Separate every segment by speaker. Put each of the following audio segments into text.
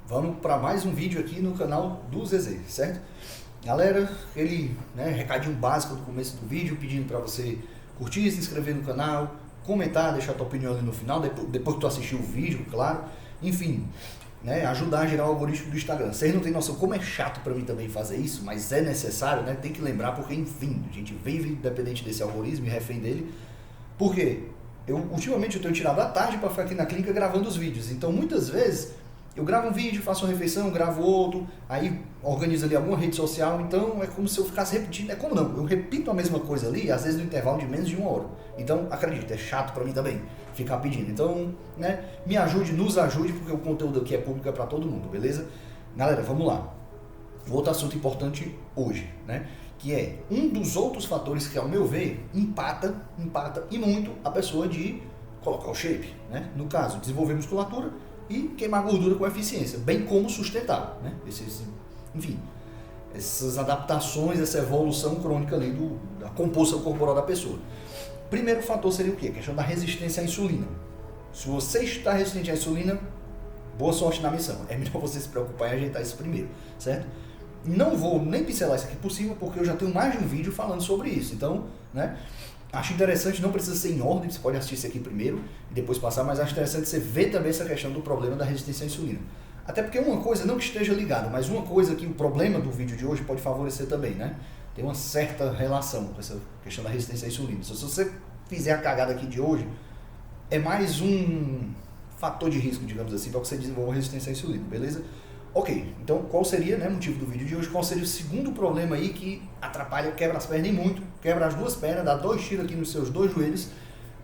Speaker 1: Vamos para mais um vídeo aqui no canal do Zezé, certo? Galera, recadinho básico do começo do vídeo, pedindo para você curtir, se inscrever no canal, comentar, deixar tua opinião ali no final, depois que tu assistir o vídeo, claro. Enfim, ajudar a gerar o algoritmo do Instagram. Vocês não têm noção como é chato para mim também fazer isso, mas é necessário, né? Tem que lembrar, porque enfim, a gente vive dependente desse algoritmo e refém dele. Por quê? Ultimamente eu tenho tirado a tarde para ficar aqui na clínica gravando os vídeos, então muitas vezes eu gravo um vídeo, faço uma refeição, gravo outro, aí organizo ali alguma rede social, então é como se eu ficasse repetindo, é como não, eu repito a mesma coisa ali, às vezes no intervalo de menos de 1 hora. Então, acredita, é chato pra mim também ficar pedindo. Então, me ajude, nos ajude, porque o conteúdo aqui é público, é pra todo mundo, beleza? Galera, vamos lá. Outro assunto importante hoje, que é um dos outros fatores que, ao meu ver, empata e muito a pessoa de colocar o shape, No caso, desenvolver musculatura e queimar gordura com eficiência, bem como sustentar, enfim, essas adaptações, essa evolução crônica ali da composição corporal da pessoa. Primeiro fator seria o quê? A questão da resistência à insulina. Se você está resistente à insulina, boa sorte na missão. É melhor você se preocupar em ajeitar isso primeiro, certo? Não vou nem pincelar isso aqui por cima, porque eu já tenho mais de um vídeo falando sobre isso. Então, acho interessante, não precisa ser em ordem, você pode assistir isso aqui primeiro e depois passar, mas acho interessante você ver também essa questão do problema da resistência à insulina. Até porque uma coisa, não que esteja ligado, mas uma coisa que o problema do vídeo de hoje pode favorecer também, Tem uma certa relação com essa questão da resistência à insulina. Se você fizer a cagada aqui de hoje, é mais um fator de risco, digamos assim, para você desenvolver uma resistência à insulina, beleza? Ok, então qual seria o motivo do vídeo de hoje? Qual seria o segundo problema aí que atrapalha, quebra as pernas e muito, quebra as duas pernas, dá 2 tiros aqui nos seus 2 joelhos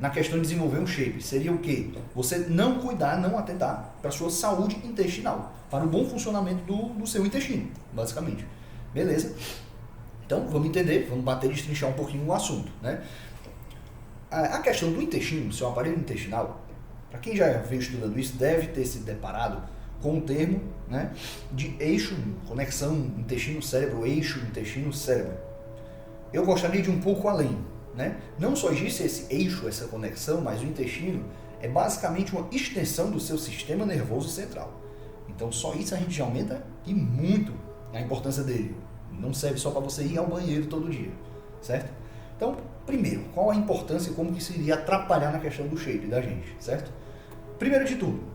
Speaker 1: na questão de desenvolver um shape? Seria o quê? Você não cuidar, não atentar para a sua saúde intestinal, para o bom funcionamento do seu intestino, basicamente. Beleza? Então vamos entender, vamos bater e destrinchar um pouquinho o assunto, A questão do intestino, seu aparelho intestinal, para quem já vem estudando isso, deve ter se deparado com o termo de eixo, conexão intestino-cérebro, eixo intestino-cérebro. Eu gostaria de ir um pouco além. Não só existe esse eixo, essa conexão, mas o intestino é basicamente uma extensão do seu sistema nervoso central. Então só isso a gente já aumenta e muito a importância dele. Não serve só para você ir ao banheiro todo dia, certo? Então, primeiro, qual a importância e como que isso iria atrapalhar na questão do shape da gente, certo? Primeiro de tudo,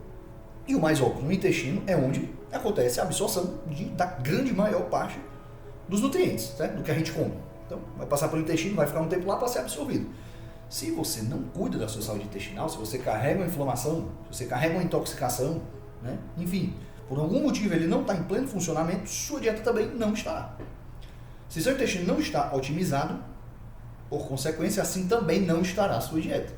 Speaker 1: e o mais óbvio, no intestino é onde acontece a absorção da grande maior parte dos nutrientes, certo? Do que a gente come. Então, vai passar pelo intestino, vai ficar um tempo lá para ser absorvido. Se você não cuida da sua saúde intestinal, se você carrega uma inflamação, se você carrega uma intoxicação, enfim, por algum motivo ele não está em pleno funcionamento, sua dieta também não estará. Se seu intestino não está otimizado, por consequência, assim também não estará a sua dieta.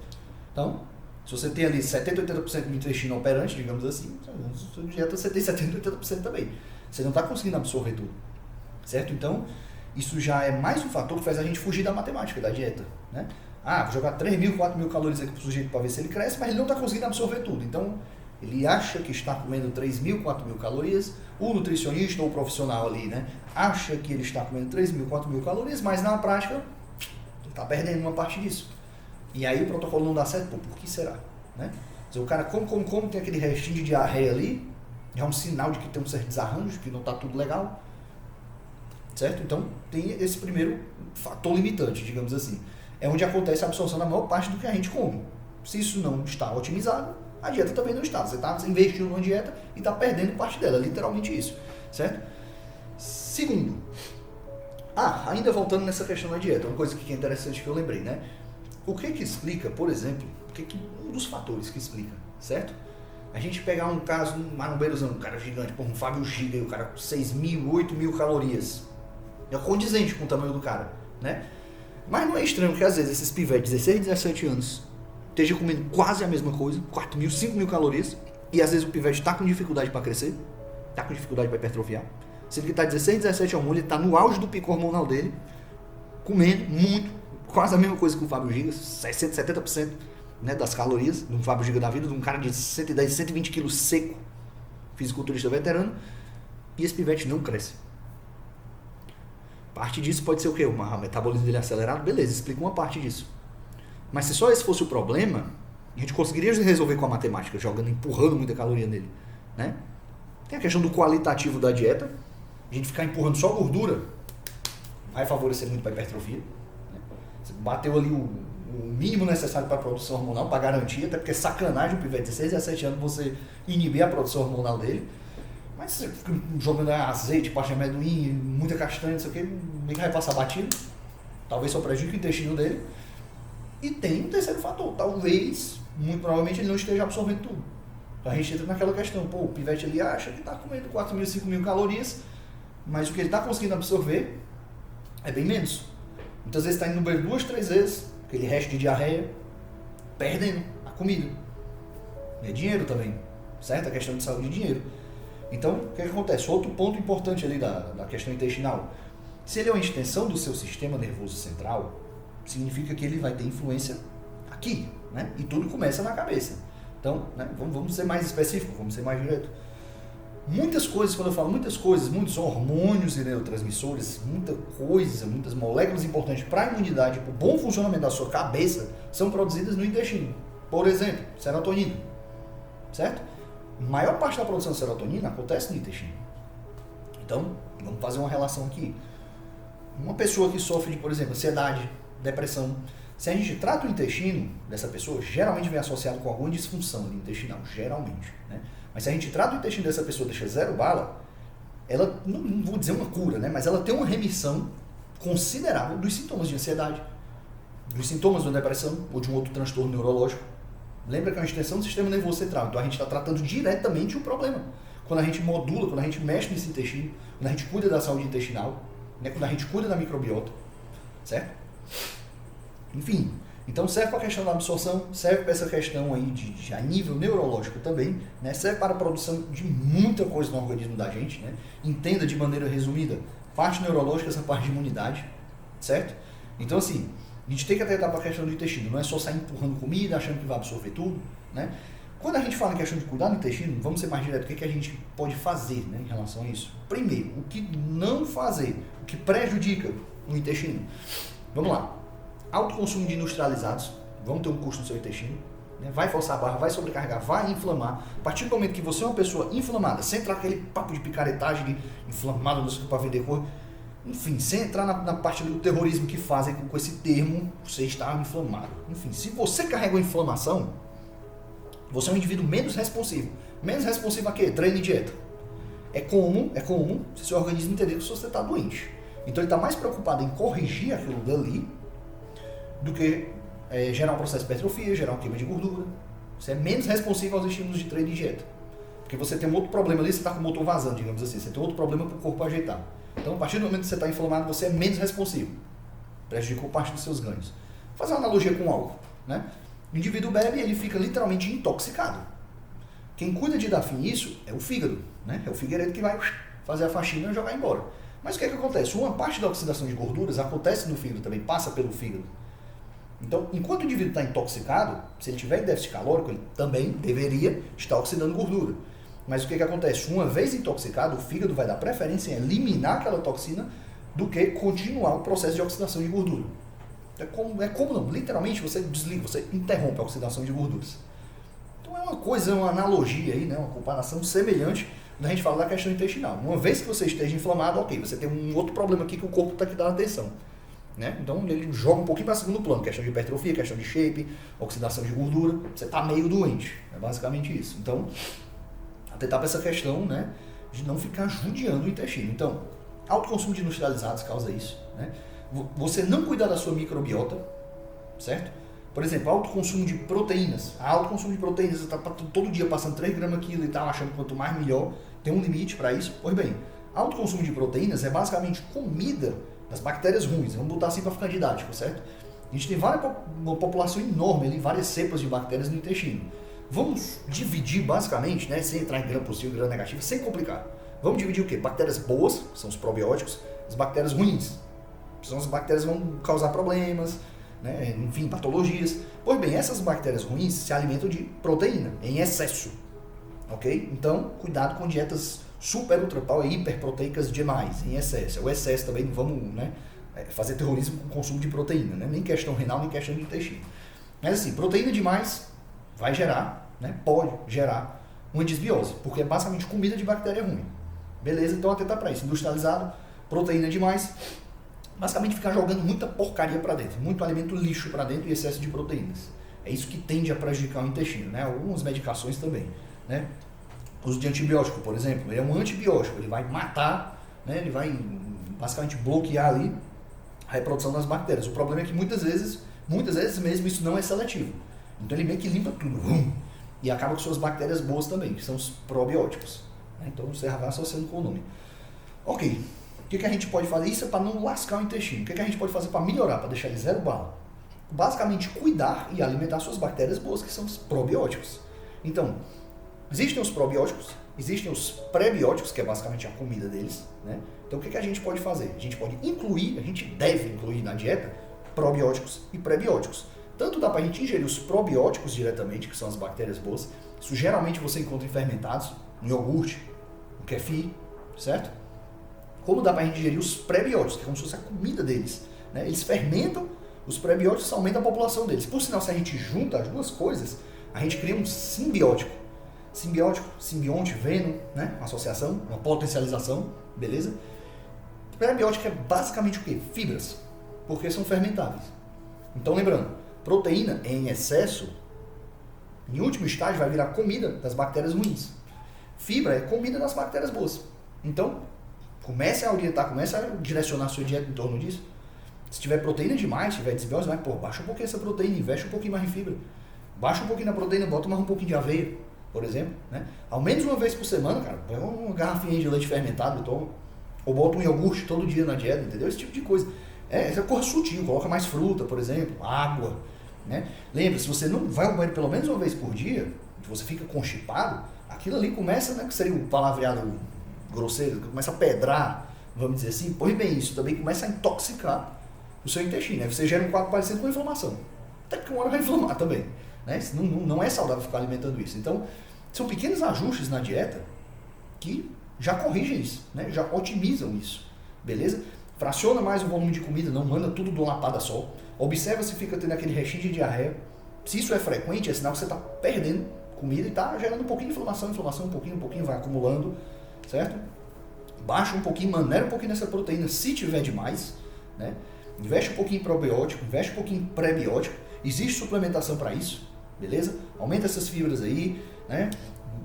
Speaker 1: Então, se você tem ali 70%, 80% do intestino operante, digamos assim, na sua dieta você tem 70%, 80% também. Você não está conseguindo absorver tudo, certo? Então, isso já é mais um fator que faz a gente fugir da matemática, da dieta, vou jogar 3.000, 4.000 calorias aqui pro sujeito para ver se ele cresce, mas ele não está conseguindo absorver tudo. Então, ele acha que está comendo 3.000, 4.000 calorias, o nutricionista ou o profissional ali, acha que ele está comendo 3.000, 4.000 calorias, mas na prática, ele está perdendo uma parte disso. E aí o protocolo não dá certo, por que será? O cara come, tem aquele restinho de diarreia ali, é um sinal de que tem um certo desarranjo, que não está tudo legal, certo? Então tem esse primeiro fator limitante, digamos assim. É onde acontece a absorção da maior parte do que a gente come. Se isso não está otimizado, a dieta também não está. Você está investindo numa dieta e está perdendo parte dela, literalmente isso, certo? Segundo, ainda voltando nessa questão da dieta, uma coisa que é interessante que eu lembrei, O que explica, por exemplo, um dos fatores que explica, certo? A gente pegar um caso, um marombeirozão, um cara gigante, um Fábio Giga, o cara com 6.000, 8.000 calorias. É condizente com o tamanho do cara, Mas não é estranho que às vezes esses pivetes, 16, 17 anos, estejam comendo quase a mesma coisa, 4.000, 5.000 calorias, e às vezes o pivete está com dificuldade para crescer, está com dificuldade para hipertrofiar. Se ele está 16, 17 anos, ele está no auge do pico hormonal dele, comendo muito, quase a mesma coisa que o Fábio Giga, 60%, 70% das calorias, de um Fábio Giga da vida, de um cara de 110, 120 quilos seco, fisiculturista veterano, e esse pivete não cresce. Parte disso pode ser o quê? O metabolismo dele acelerado? Beleza, explica uma parte disso. Mas se só esse fosse o problema, a gente conseguiria resolver com a matemática, empurrando muita caloria nele, Tem a questão do qualitativo da dieta. A gente ficar empurrando só gordura vai favorecer muito para a hipertrofia. Né? Você bateu ali o mínimo necessário para a produção hormonal, para garantir, até porque é sacanagem o pivete de 16 a 17 anos você inibir a produção hormonal dele. Mas você fica jogando azeite, pasta de amendoim, muita castanha, não sei o que, meio que vai passar batido. Talvez só prejudique o intestino dele. E tem um terceiro fator. Talvez, muito provavelmente, ele não esteja absorvendo tudo. Então a gente entra naquela questão. Pô, o pivete ali acha que está comendo 4.000, 5.000 calorias, mas o que ele está conseguindo absorver é bem menos. Muitas vezes está indo no banheiro 2, 3 vezes, aquele resto de diarreia, perdendo a comida. E é dinheiro também, certo? A questão de saúde e dinheiro. Então, o que acontece? Outro ponto importante ali da questão intestinal. Se ele é uma extensão do seu sistema nervoso central, significa que ele vai ter influência aqui, né? E tudo começa na cabeça. Então, né, vamos ser mais específicos, vamos ser mais direto. Muitas coisas, quando eu falo muitas coisas, muitos hormônios e neurotransmissores, muitas moléculas importantes para a imunidade, para o bom funcionamento da sua cabeça, são produzidas no intestino. Por exemplo, serotonina, certo? A maior parte da produção de serotonina acontece no intestino. Então, vamos fazer uma relação aqui. Uma pessoa que sofre de, por exemplo, ansiedade, depressão, se a gente trata o intestino dessa pessoa, geralmente vem associado com alguma disfunção intestinal, geralmente, né? Mas se a gente trata o intestino dessa pessoa, deixa 0 bala, ela, não vou dizer uma cura, né? Mas ela tem uma remissão considerável dos sintomas de ansiedade, dos sintomas de uma depressão ou de um outro transtorno neurológico. Lembra que é uma extensão do sistema nervoso central, então a gente está tratando diretamente o problema. Quando a gente modula, quando a gente mexe nesse intestino, quando a gente cuida da saúde intestinal, né? Quando a gente cuida da microbiota, certo? Enfim, então serve para a questão da absorção, serve para essa questão aí de a nível neurológico também, né? Serve para a produção de muita coisa no organismo da gente, né? Entenda de maneira resumida, parte neurológica, essa parte de imunidade, certo? Então assim, a gente tem que atentar para a questão do intestino, não é só sair empurrando comida, achando que vai absorver tudo, né? Quando a gente fala em questão de cuidar do intestino, vamos ser mais direto, o que a gente pode fazer, né, em relação a isso? Primeiro, o que não fazer, o que prejudica o intestino. Vamos lá. Alto consumo de industrializados, vão ter um custo no seu intestino, né? Vai forçar a barra, vai sobrecarregar, vai inflamar. A partir do momento que você é uma pessoa inflamada, sem entrar aquele papo de picaretagem, de inflamado para vender cor, enfim, sem entrar na parte do terrorismo que fazem com esse termo, você está inflamado. Enfim, se você carrega uma inflamação, você é um indivíduo menos responsivo. Menos responsivo a quê? Treino e dieta. É comum se seu organismo entender que você está doente. Então ele está mais preocupado em corrigir aquilo dali do que gerar um processo de hipertrofia, gerar uma queima de gordura. Você é menos responsivo aos estímulos de treino e dieta. Porque você tem um outro problema ali, você está com o motor vazando, digamos assim. Você tem outro problema para o corpo ajeitar. Então, a partir do momento que você está inflamado, você é menos responsivo. Prejudicou parte dos seus ganhos. Vou fazer uma analogia com álcool, né? O indivíduo bebe e ele fica literalmente intoxicado. Quem cuida de dar fim nisso é o fígado, né? É o figueiredo que vai fazer a faxina e jogar embora. Mas o que é que acontece? Uma parte da oxidação de gorduras acontece no fígado também, passa pelo fígado. Então, enquanto o indivíduo está intoxicado, se ele tiver em déficit calórico, ele também deveria estar oxidando gordura. Mas o que acontece? Uma vez intoxicado, o fígado vai dar preferência em eliminar aquela toxina do que continuar o processo de oxidação de gordura. É como não, literalmente você desliga, você interrompe a oxidação de gorduras. Então é uma coisa, uma analogia aí, né? Uma comparação semelhante quando a gente fala da questão intestinal. Uma vez que você esteja inflamado, ok, você tem um outro problema aqui que o corpo está te dando atenção. Né? Então ele joga um pouquinho para segundo plano, questão de hipertrofia, questão de shape, oxidação de gordura, você está meio doente, é basicamente isso. Então, atentar para essa questão, né, de não ficar judiando o intestino. Então, alto consumo de industrializados causa isso, né? Você não cuidar da sua microbiota, certo? Por exemplo, alto consumo de proteínas. Alto consumo de proteínas, você está todo dia passando 3 gramas quilo e tal, achando que quanto mais melhor, tem um limite para isso. Pois bem, alto consumo de proteínas é basicamente comida das bactérias ruins, vamos botar assim para ficar didático, certo? A gente tem uma população enorme ali, várias cepas de bactérias no intestino. Vamos dividir basicamente, né, sem entrar em gram positivo e gram negativo, sem complicar. Vamos dividir o quê? Bactérias boas, que são os probióticos, as bactérias ruins, que são as bactérias que vão causar problemas, né, enfim, patologias. Pois bem, essas bactérias ruins se alimentam de proteína, em excesso, ok? Então, cuidado com dietas super, ultra, power, hiperproteicas demais, em excesso. O excesso também, não vamos, né, fazer terrorismo com o consumo de proteína, né? Nem questão renal, nem questão de intestino. Mas assim, proteína demais vai gerar, né, pode gerar uma desbiose, porque é basicamente comida de bactéria ruim. Beleza? Então atentar para isso. Industrializado, proteína demais, basicamente ficar jogando muita porcaria para dentro, muito alimento lixo para dentro e excesso de proteínas. É isso que tende a prejudicar o intestino, né? Algumas medicações também, né? Uso de antibiótico, por exemplo, ele é um antibiótico, ele vai matar, né? Ele vai basicamente bloquear ali a reprodução das bactérias. O problema é que muitas vezes mesmo isso não é seletivo. Então ele meio que limpa tudo e acaba com suas bactérias boas também, que são os probióticos. Então você vai associando com o nome. Ok, o que a gente pode fazer? Isso é para não lascar o intestino. O que a gente pode fazer para melhorar, para deixar ele zero bala? Basicamente cuidar e alimentar suas bactérias boas, que são os probióticos. Então, existem os probióticos, existem os prebióticos, que é basicamente a comida deles, né? Então o que a gente pode fazer? A gente pode incluir, a gente deve incluir na dieta probióticos e prebióticos. Tanto dá para a gente ingerir os probióticos diretamente, que são as bactérias boas. Isso geralmente você encontra em fermentados, no iogurte, no kefir, certo? Como dá para a gente ingerir os prebióticos, que é como se fosse a comida deles, né? Eles fermentam, os prebióticos aumentam a população deles. Por sinal, se a gente junta as duas coisas, a gente cria um simbiótico. Simbiótico, simbionte, vendo, né? Uma associação, uma potencialização, beleza? Prebiótico é basicamente o quê? Fibras, porque são fermentáveis. Então lembrando, proteína em excesso, em último estágio, vai virar comida das bactérias ruins. Fibra é comida das bactérias boas. Então, comece a orientar, comece a direcionar a sua dieta em torno disso. Se tiver proteína demais, se tiver desbiose, vai, baixa um pouquinho essa proteína, investe um pouquinho mais em fibra. Baixa um pouquinho na proteína, bota mais um pouquinho de aveia, por exemplo, né? Ao menos uma vez por semana, cara, pega uma garrafinha de leite fermentado e toma. Ou bota um iogurte todo dia na dieta, entendeu? Esse tipo de coisa. Essa coisa sutil, coloca mais fruta, por exemplo, água, né? Lembra, se você não vai ao banheiro pelo menos uma vez por dia, você fica constipado, aquilo ali começa, né, que seria o palavreado grosseiro, começa a pedrar, vamos dizer assim. Pois bem, isso também começa a intoxicar o seu intestino, né? Você gera um quadro parecido com inflamação. Até que uma hora vai inflamar também, né? Não é saudável ficar alimentando isso. Então, são pequenos ajustes na dieta que já corrigem isso, né? Já otimizam isso, beleza? Fraciona mais o volume de comida, não manda tudo de uma lapada só. Observa se fica tendo aquele restinho de diarreia. Se isso é frequente, é sinal que você está perdendo comida e está gerando um pouquinho de inflamação, um pouquinho, vai acumulando, certo? Baixa um pouquinho, maneira um pouquinho nessa proteína, se tiver demais, né? Investe um pouquinho em probiótico, investe um pouquinho em prebiótico. Existe suplementação para isso, beleza? Aumenta essas fibras aí, né?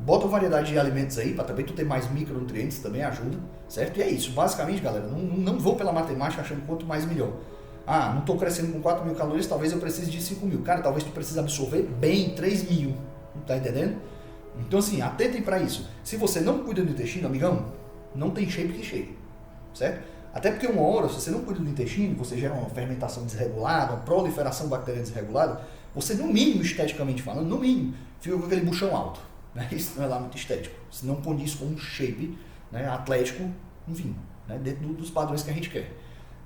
Speaker 1: Bota uma variedade de alimentos aí, para também tu ter mais micronutrientes, também ajuda, certo? E é isso, basicamente, galera, não vou pela matemática achando quanto mais melhor. Ah, não estou crescendo com 4.000 calorias, talvez eu precise de 5.000. Cara, talvez tu precise absorver bem 3.000, tá entendendo? Então assim, atentem para isso. Se você não cuida do intestino, amigão, não tem shape que chegue, certo? Até porque uma hora, se você não cuida do intestino, você gera uma fermentação desregulada, uma proliferação bacteriana desregulada, você no mínimo, esteticamente falando, no mínimo, fica com aquele buchão alto. Né? Isso não é lá muito estético. Se não condiz com um shape, né, atlético, enfim, né, dentro dos padrões que a gente quer.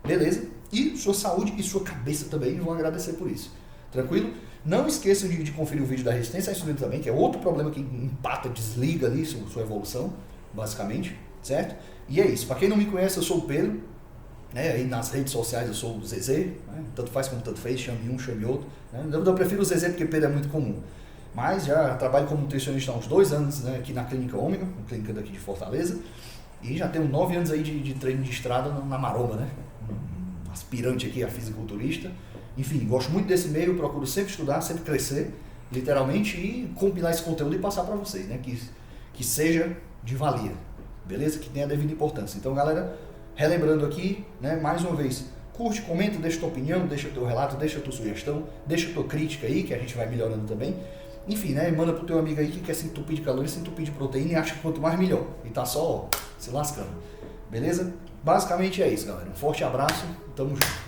Speaker 1: Beleza? E sua saúde e sua cabeça também vão agradecer por isso. Tranquilo? Não esqueçam de conferir o vídeo da resistência à insulina também, que é outro problema que empata, desliga ali sua evolução, basicamente, certo? E é isso. Para quem não me conhece, eu sou o Pedro, né? Aí nas redes sociais eu sou o Zezé, né? Tanto faz como tanto fez, chame um, chame outro. Né? Eu prefiro o Zezé porque Pedro é muito comum. Mas já trabalho como nutricionista há uns 2 anos, né, aqui na Clínica Ômega, uma clínica daqui de Fortaleza. E já tenho 9 anos aí de treino de estrada na maromba, né? Um aspirante aqui a fisiculturista. Enfim, gosto muito desse meio, procuro sempre estudar, sempre crescer, literalmente, e compilar esse conteúdo e passar para vocês, né? Que seja de valia, beleza? Que tenha a devida importância. Então, galera, relembrando aqui, né, mais uma vez, curte, comenta, deixa tua opinião, deixa teu relato, deixa tua sugestão, deixa tua crítica aí, que a gente vai melhorando também. Enfim, né, manda pro teu amigo aí que quer se entupir de calorias, se entupir de proteína e acha que quanto mais melhor. E tá só, ó, se lascando. Beleza? Basicamente é isso, galera. Um forte abraço, tamo junto.